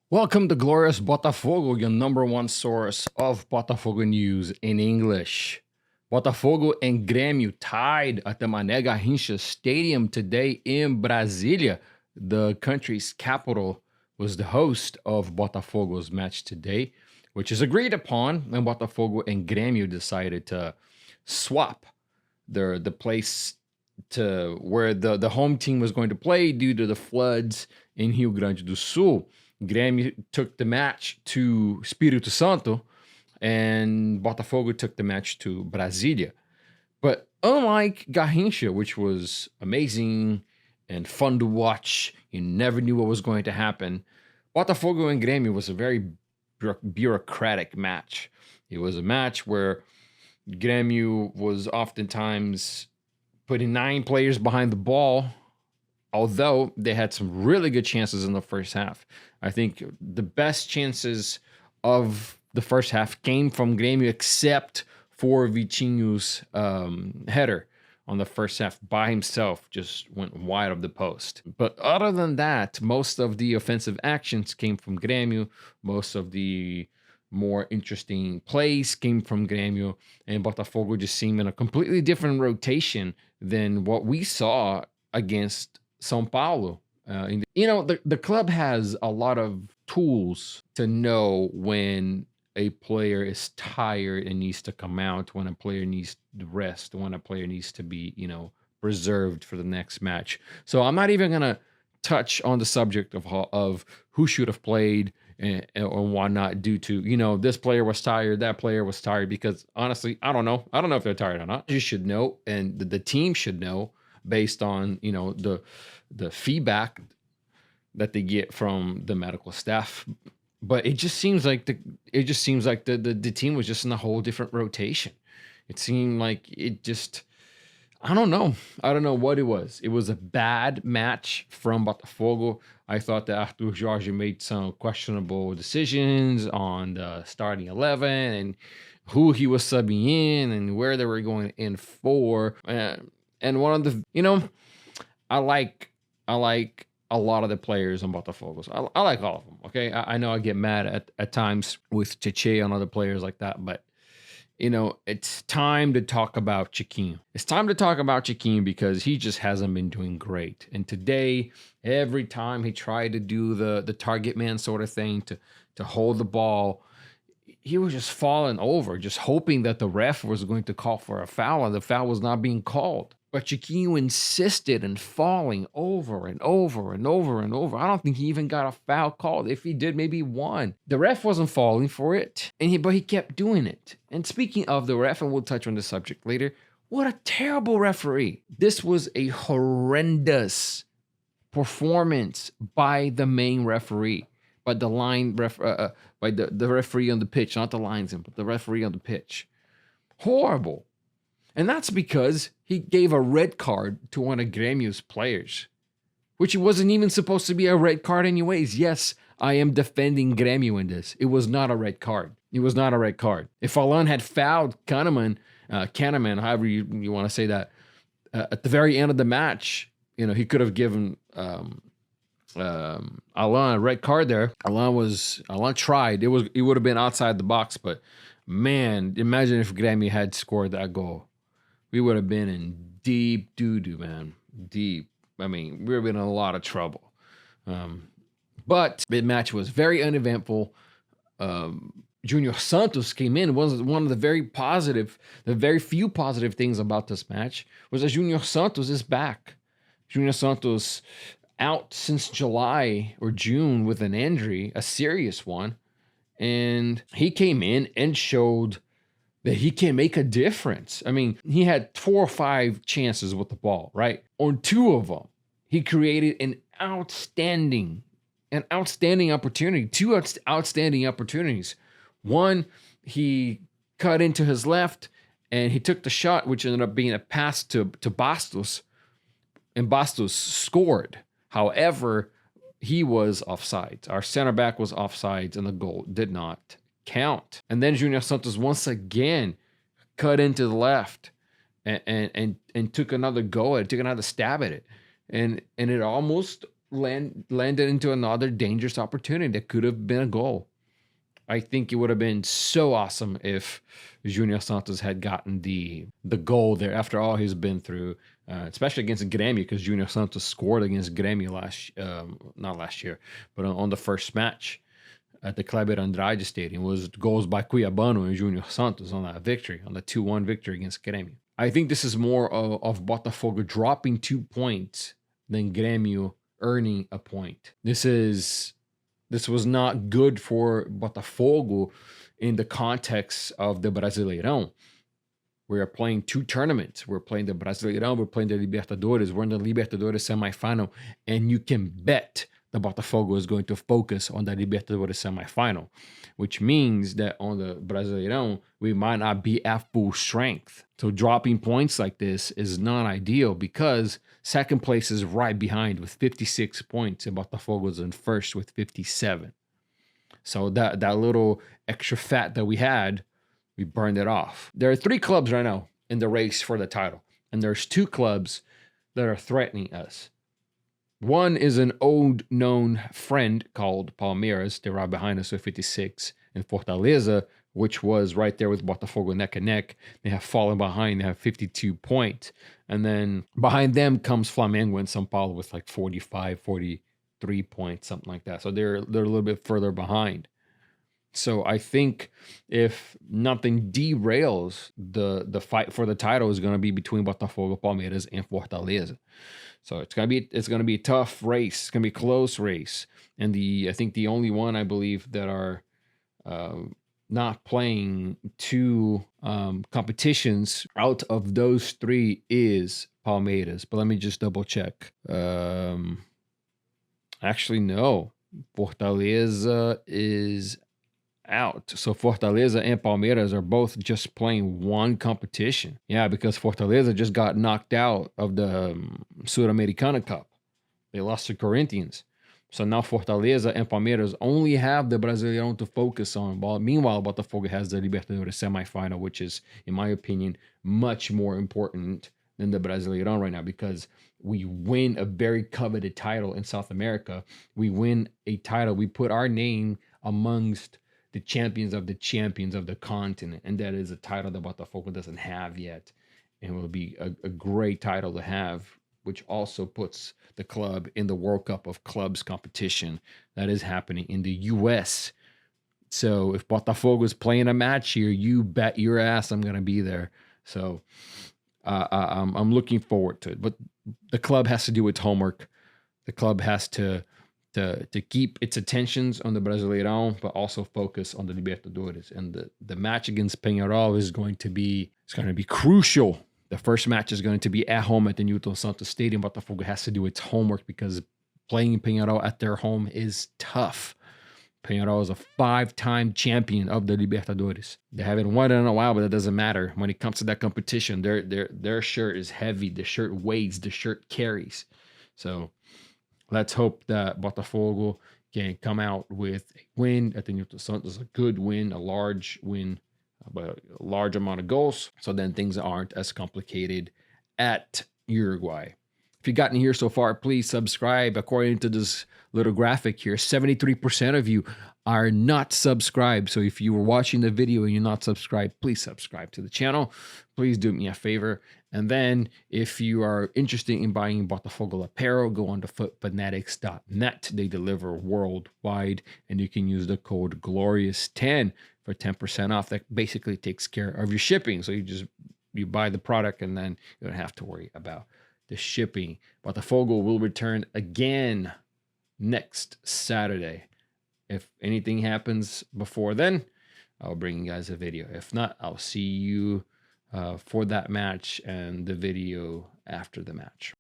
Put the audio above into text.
Welcome to Glorious Botafogo, your number one source of Botafogo news in English. Botafogo and Grêmio tied at the Mané Garrincha Stadium today in Brasilia. The country's capital was the host of Botafogo's match today, which is agreed upon, and Botafogo and Grêmio decided to swap the place to where the home team was going to play due to the floods in Rio Grande do Sul. Grêmio took the match to Espírito Santo, and Botafogo took the match to Brasília. But unlike Garrincha, which was amazing and fun to watch, you never knew what was going to happen, Botafogo and Grêmio was a very bureaucratic match. It was a match where Grêmio was oftentimes putting 9 players behind the ball, although they had some really good chances in the first half. I think the best chances of the first half came from Grêmio, except for Vitinho's header on the first half by himself, just went wide of the post. But other than that, most of the offensive actions came from Grêmio. Most of the more interesting plays came from Grêmio, and Botafogo just seemed in a completely different rotation than what we saw against São Paulo. The club has a lot of tools to know when a player is tired and needs to come out, when a player needs to rest, when a player needs to be, preserved for the next match. So I'm not even gonna touch on the subject of who should have played and why not, due to this player was tired, that player was tired, because honestly, I don't know if they're tired or not. You should know, and the team should know, based on the feedback that they get from the medical staff. But it just seems like the team was just in a whole different rotation. It seemed like I don't know what it was. It was a bad match from Botafogo. I thought that Arthur Jorge made some questionable decisions on the starting 11 and who he was subbing in and where they were going in for. And one of the, I like a lot of the players on Botafogo. I like all of them. Okay, I know I get mad at times with Cheche and other players like that, but it's time to talk about Chiquinho. It's time to talk about Chiquinho because he just hasn't been doing great. And today, every time he tried to do the target man sort of thing to hold the ball, he was just falling over, just hoping that the ref was going to call for a foul, and the foul was not being called. But Chiquinho insisted in falling over and over and over and over. I don't think he even got a foul called. If he did, maybe one. The ref wasn't falling for it, but he kept doing it. And speaking of the ref, and we'll touch on the subject later, what a terrible referee. This was a horrendous performance by the main referee, by the by the referee on the pitch, not the linesman, but the referee on the pitch. Horrible. And that's because he gave a red card to one of Grêmio's players, which wasn't even supposed to be a red card anyways. Yes, I am defending Grêmio in this. It was not a red card. It was not a red card. If Alan had fouled Kahneman, however you want to say that, at the very end of the match, he could have given Alan a red card there. Alan tried. It would have been outside the box, but man, imagine if Grêmio had scored that goal. We would have been in deep doo-doo, man. Deep. I mean, we would have been in a lot of trouble. But the match was very uneventful. Junior Santos came in. One of the very few positive things about this match was that Junior Santos is back. Junior Santos out since July or June with an injury, a serious one. And he came in and showed that he can make a difference. I mean, he had 4 or 5 chances with the ball, right? On 2 of them, he created an outstanding opportunity, 2 outstanding opportunities. One, he cut into his left and he took the shot, which ended up being a pass to Bastos, and Bastos scored. However, he was offside. Our center back was offside, and the goal did not count. And then Junior Santos once again cut into the left and took another go at it, took another stab at it. And it almost landed into another dangerous opportunity that could have been a goal. I think it would have been so awesome if Junior Santos had gotten the goal there after all he's been through, especially against Grêmio, because Junior Santos scored against Grêmio not last year, but on the first match at the Kleber Andrade Stadium was goals by Cuiabano and Junior Santos on that victory, on the 2-1 victory against Grêmio. I think this is more of Botafogo dropping 2 points than Grêmio earning a point. This was not good for Botafogo in the context of the Brasileirão. We are playing 2 tournaments. We're playing the Brasileirão, we're playing the Libertadores. We're in the Libertadores semifinal, and you can bet the Botafogo is going to focus on the Libertadores semifinal, which means that on the Brasileirão, we might not be at full strength. So dropping points like this is not ideal because second place is right behind with 56 points, and Botafogo is in first with 57. So that little extra fat that we had, we burned it off. There are 3 clubs right now in the race for the title, and there's 2 clubs that are threatening us. One is an old known friend called Palmeiras. They're right behind us with 56. And Fortaleza, which was right there with Botafogo neck and neck, they have fallen behind. They have 52 points. And then behind them comes Flamengo and São Paulo with like 45, 43 points, something like that. So they're a little bit further behind. So I think if nothing derails, the fight for the title is going to be between Botafogo, Palmeiras, and Fortaleza. So it's gonna be a tough race. It's gonna be a close race. And I think the only one I believe that are not playing 2 competitions out of those 3 is Palmeiras. But let me just double check. Actually, no. Fortaleza is out. So Fortaleza and Palmeiras are both just playing 1 competition. Yeah, because Fortaleza just got knocked out of the Sul-Americana Cup. They lost to Corinthians. So now Fortaleza and Palmeiras only have the Brasileirão to focus on. Meanwhile, Botafogo has the Libertadores semifinal, which is, in my opinion, much more important than the Brasileirão right now, because we win a very coveted title in South America. We win a title. We put our name amongst the champions of the continent, and that is a title that Botafogo doesn't have yet, and it will be a great title to have, which also puts the club in the World Cup of Clubs competition that is happening in the U.S. So if Botafogo is playing a match here, you bet your ass I'm gonna be there. So I'm looking forward to it, but the club has to do its homework. The club has to keep its attentions on the Brasileirão, but also focus on the Libertadores. And the match against Peñarol is going to be crucial. The first match is going to be at home at the Newton Santos Stadium. Botafogo has to do its homework because playing Peñarol at their home is tough. Peñarol is a 5-time champion of the Libertadores. They haven't won it in a while, but it doesn't matter. When it comes to that competition, their shirt is heavy. The shirt weighs. The shirt carries. So let's hope that Botafogo can come out with a win at the Newton Santos, a good win, a large win, but a large amount of goals. So then things aren't as complicated at Uruguay. If you've gotten here so far, please subscribe. According to this little graphic here, 73% of you are not subscribed. So if you were watching the video and you're not subscribed, please subscribe to the channel. Please do me a favor. And then if you are interested in buying Botafogo apparel, go on to footfanatics.net. They deliver worldwide, and you can use the code GLORIOUS10 for 10% off. That basically takes care of your shipping. So you buy the product and then you don't have to worry about the shipping. Botafogo will return again next Saturday. If anything happens before then, I'll bring you guys a video. If not, I'll see you for that match and the video after the match.